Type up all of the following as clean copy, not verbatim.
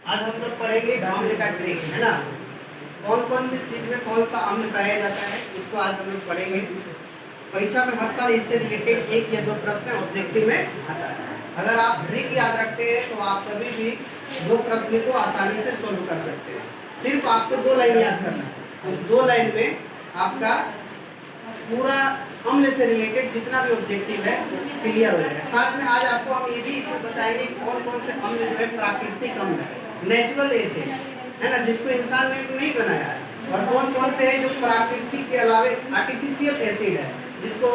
आज हम लोग पढ़ेंगे अम्ल का ट्रिक, है ना। कौन कौन सी चीज में कौन सा अम्ल पाया जाता है, इसको आज हम लोग पढ़ेंगे। परीक्षा में हर साल इससे रिलेटेड एक या दो प्रश्न ऑब्जेक्टिव में आता है। अगर आप ट्रिक याद रखते हैं तो आप कभी भी दो प्रश्न को आसानी से सोल्व कर सकते हैं। सिर्फ आपको दो लाइन याद करना है, उस दो लाइन में आपका पूरा अम्ल से रिलेटेड जितना भी ऑब्जेक्टिव है क्लियर हो जाएगा। साथ में आज आपको हम ये भी इसमें बताएंगे कौन कौन से अम्ल जो है प्राकृतिक अम्ल है, नेचुरल एसिड है ना, जिसको इंसान ने नहीं बनाया है, और कौन कौन से है जो प्राकृतिक के अलावे आर्टिफिशियल एसिड है जिसको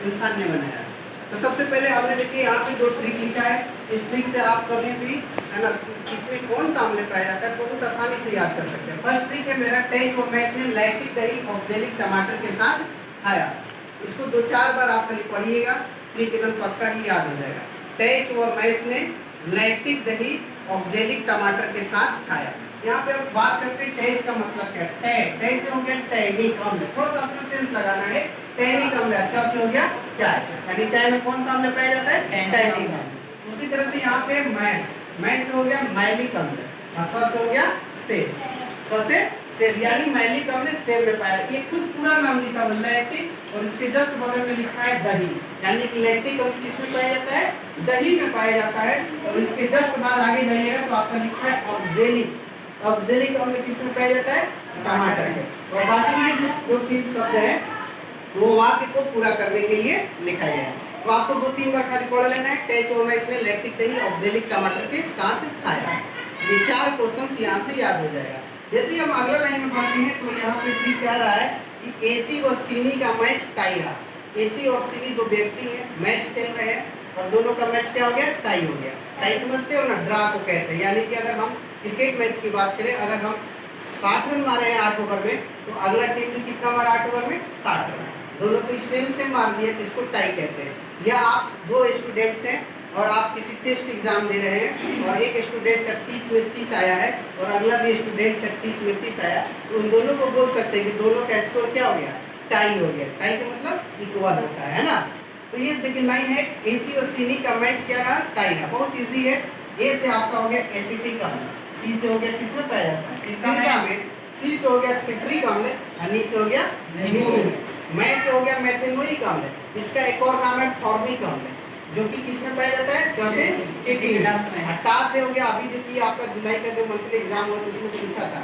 इंसान ने बनाया है। तो सबसे पहले हमने देखिए यहाँ पे दो ट्रिक लिखा है। इस ट्रिक से आप कभी भी है ना किसमें कौन सा अम्ल पाया जाता है बहुत आसानी से याद कर सकते हैं। फर्स्ट ट्रिक है मेरा टैंक और मैच में लैक्टिक दही ऑक्जेलिक टमाटर के साथ खाया। इसको दो चार बार आप खाली पढ़िएगा, ट्रिक एकदम पक्का ही याद हो जाएगा। टैंक व मैच ने लैक्टिक दही ऑक्जेलिक टमाटर के साथ खाया। यहाँ पे अब बात करते हैं टैंक का मतलब क्या है। टैंक से हो गया टैनिक अम्ल, थोड़ा सा अपना सेंस लगाना है। टैनिक अम्ल अच्छा से हो गया चाय, यानी चाय में कौन सा अम्ल पाया जाता है, टैनिक अम्ल। उसी तरह से यहाँ पे मैस से हो गया मैलिक अम्ल, स से हो गया सेब, स से सेब यानी मैलिक अम्ल सेब में पाया। ये खुद पूरा नाम लिखा हुआ लैक्टिक, और इसके जस्ट बगल में लिखा है दही, यानी कि लैक्टिक अम्ल किसमें पाया जाता है, दही में पाया जाता है। और इसके जस्ट बाद आगे जाइएगा तो आपका लिखा है ऑक्जेलिक, ऑक्जेलिक अम्ल किसमें पाया जाता है, टमाटर में। और बाकी ये जो दो तीन शब्द है वो वाक्य को पूरा करने के लिए लिखा गया है। तो आपको दो तीन बार खाली पढ़ लेना है। टैच और मैच ने लैक्टिक दही ऑक्जेलिक टमाटर के साथ खाया। ये चार क्वेश्चंस यहाँ से याद हो जाएगा। जैसे हम अगला लाइन में पढ़ते हैं तो यहाँ पे ट्रिक कह रहा है कि एसी और सीनी का मैच टाई रहा। एसी और सीनी दो व्यक्ति हैं, मैच खेल रहे हैं और दोनों का मैच क्या हो गया, टाई हो गया। टाई समझते हो ना, ड्रा को कहते हैं। यानी कि अगर हम क्रिकेट मैच की बात करें, अगर हम 60 रन मारे हैं 8 ओवर में, तो अगला टीम ने कितना मारा 8 ओवर में, 60 रन। दोनों को सेम मार दिया तो इसको टाई कहते हैं। या आप दो स्टूडेंट्स हैं और आप किसी टेस्ट एग्जाम दे रहे हैं और एक स्टूडेंट का 30 में 30 आया है और अगला भी स्टूडेंट का 30 में 30 आया, तो उन दोनों को बोल सकते हैं कि दोनों का स्कोर क्या हो गया, टाई हो गया। टाई का मतलब इक्वल होता है ना। तो ये देखिए लाइन है, एसी और सीनी का मैच क्या रहा, टाई रहा। बहुत ईजी है। ए से आपका हो गया एसिटिक अम्ल, सी से हो गया किसमें पाया जाता है, सिरका में, सी से हो गया सिट्रिक अम्ल, नी से हो गया नींबू में, मै से हो गया मेथेनोइक अम्ल। इसका एक और नाम है फॉर्मिक अम्ल, जो कि किसमें पाया जाता है, जैसे चिट्टी में। टा से हो गया, अभी देखिए आपका जुलाई का जो मंथली एग्जाम हुआ तो उसमें पूछा था,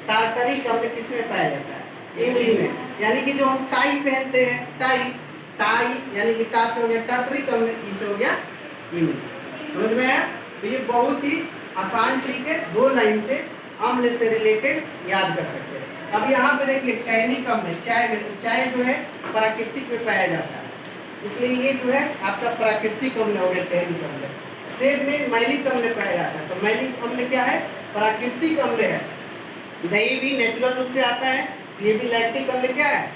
टार्टरिक अम्ल किसमें पाया जाता है, इमली में। यानी कि जो हम टाई पहनते हैं, टाई यानी कि टा से हो गया टार्टरिक अम्ल, ई से हो गया इमली। समझ में आया। तो ये बहुत ही आसान ट्रिक है, दो लाइन से अम्ल से रिलेटेड याद कर सकते हैं। अब यहाँ पे देखिए टैनिक अम्ल चाय में, तो चाय जो है प्राकृतिक में पाया जाता है, इसलिए ये जो है आपका प्राकृतिक अम्ल हो गया टैनिक अम्ल। सेब में मैलिक अम्ल पाया जाता है, तो मैलिक अम्ल क्या है, प्राकृतिक अम्ल है। दही भी नेचुरल रूप से आता है, ये भी लैक्टिक अम्ल क्या है,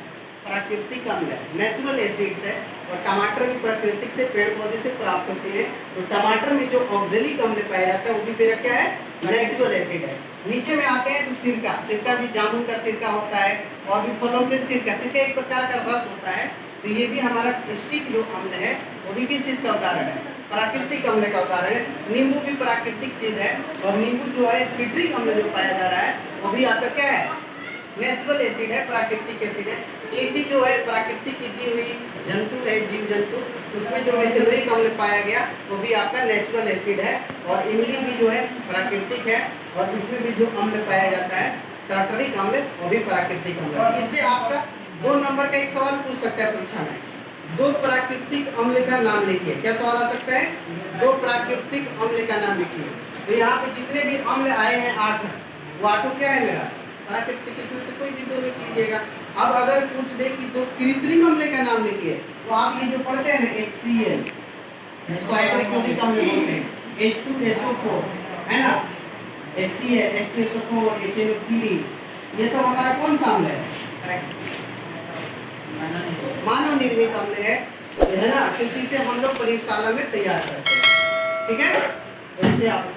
प्राकृतिक अम्ल है, नेचुरल एसिड्स है। और टमाटर भी प्राकृतिक से पेड़ पौधे से प्राप्त होते हैं। तो टमाटर में जो ऑक्जेलिक अम्ल पाया जाता है वो भी मेरा क्या है, नेचुरल एसिड है। नीचे में आते हैं तो सिरका भी जामुन का सिरका होता है, और भी फलों से सिरका एक प्रकार का रस होता है। तो ये भी हमारा स्टिक जो अम्ल है वो भी किस चीज का उदाहरण है, प्राकृतिक अम्ल का उदाहरण है। नींबू भी प्राकृतिक चीज है, और नींबू जो है सिट्रिक अम्ल जो पाया जा रहा है वो भी आपका क्या है, नेचुरल एसिड है, प्राकृतिक एसिड है। चींटी जो है प्राकृतिक की दी हुई जंतु है, जीव जंतु, उसमें जो मेथेनोइक अम्ल पाया गया वो भी आपका नेचुरल एसिड है। और इमली भी जो है प्राकृतिक है, और इसमें भी जो अम्ल पाया जाता है टार्टरिक अम्ल, वो भी प्राकृतिक अम्ल। इससे आपका 2 नंबर का एक सवाल पूछ सकता है परीक्षा में, दो प्राकृतिक अम्ल का नाम लिखिए। क्या सवाल आ सकता है, दो प्राकृतिक अम्ल का नाम लिखिए। तो यहाँ पे जितने भी अम्ल आए हैं 8, वो 8 क्या है मेरा प्राकृतिक, इसमें से कोई भी दो लिख लीजिएगा। अब अगर पूछ दे कि दो कृत्रिम अम्ल का नाम लिखिए, तो आप ये जो पढ़ते हैं ना HCl, इसको हाइड्रोक्लोरिक अम्ल बोलते हैं, H2SO4 है ना, HCl, H2SO4, HNO3, ये सब हमारा कौन सा अम्ल है, मानव निर्मित अम्ल है ना, क्योंकि इसे हम लोग प्रयोगशाला में तैयार करते हैं। ठीक है, तो इसे आप